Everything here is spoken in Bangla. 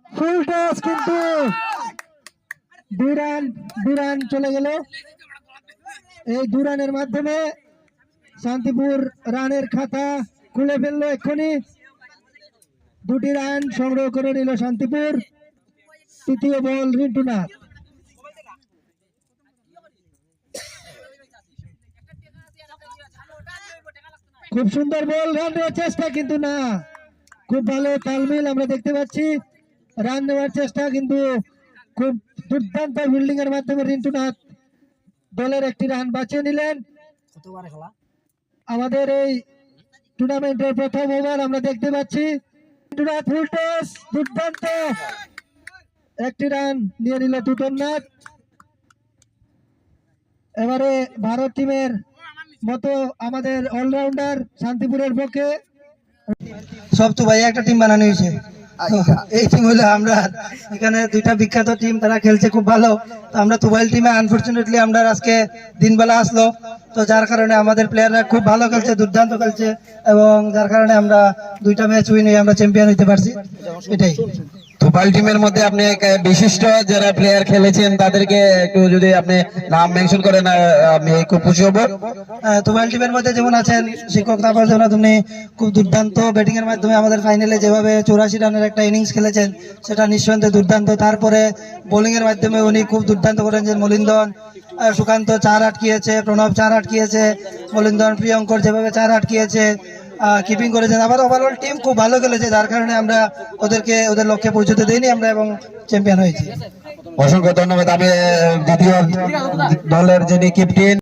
ফুল টস কিন্তু দুই রান চলে গেল। এই 2 রানের মাধ্যমে শান্তিপুর রানের খাতা খুলে ফেললো। এক্ষুনি 2টি রান সংগ্রহ করে নিল শান্তিপুর। তৃতীয় বল রিন্টু নাথ। খুব সুন্দর বল, রান নেওয়ার চেষ্টা কিন্তু না, খুব ভালো তালমিল আমরা দেখতে পাচ্ছি। রান নেওয়ার চেষ্টা কিন্তু খুব দুর্দান্ত ফিল্ডিং এর মাধ্যমে রিন্টু নাথ দলের একটি রান বাঁচিয়ে নিলেন। আমাদের এই টুর্নামেন্টের প্রথম ওভার আমরা দেখতে পাচ্ছি। রিন্টু নাথ ফুল টস, দুর্দান্ত একটি রান নিয়ে নিল টুটন নাথ। এবারে ভারত টিমের মতো আমাদের অলরাউন্ডার শান্তিপুরের পক্ষে সব তো ভাই একটা টিম বানানো হয়েছে। এই টিম হলো আমরা, এখানে 2টা বিখ্যাত টিম, তারা খেলছে খুব ভালো। তো আমরা তুবাইল টিমে আনফরচুনেটলি আমরা আজকে দিনবেলা আসলো, তো যার কারণে আমাদের প্লেয়াররা খুব ভালো খেলছে, দুর্দান্ত খেলছে, এবং যার কারণে আমরা 2টা ম্যাচ উইন হয়ে আমরা চ্যাম্পিয়ন হইতে পারছি। এটাই। তুবাইল টিমের মধ্যে আপনি বিশিষ্ট যারা প্লেয়ার খেলেছেন তাদেরকে একটু যদি আপনি নাম মেনশন করেন আমি খুব খুশি হব। তুবাইল টিমের মধ্যে যেমন আছেন শিক্ষক তাপস দেবনাথ, উনি খুব দুর্দান্ত ব্যাটিং এর মাধ্যমে আমাদের ফাইনালে যেভাবে 84 রানের একটা ইনিংস খেলেছেন সেটা নিঃসন্দেহে দুর্দান্ত। তারপরে বোলিং এর মাধ্যমে উনি খুব দুর্দান্ত করেছেন। মলিন্দন, সুকান্ত 4 আটকিয়েছে, প্রণব 4 আটকিয়েছে, মলিন্দন প্রিয়ঙ্কর যেভাবে 4 আটকিয়েছে, কিপিং করেছেন। আবার ওভারঅল টিম খুব ভালো খেলেছে, যার কারণে আমরা ওদের লক্ষ্যে পৌঁছতে দেইনি আমরা এবং চ্যাম্পিয়ন হয়েছি। অসংখ্য ধন্যবাদ। আমি দ্বিতীয় দলের যিনি ক্যাপ্টেন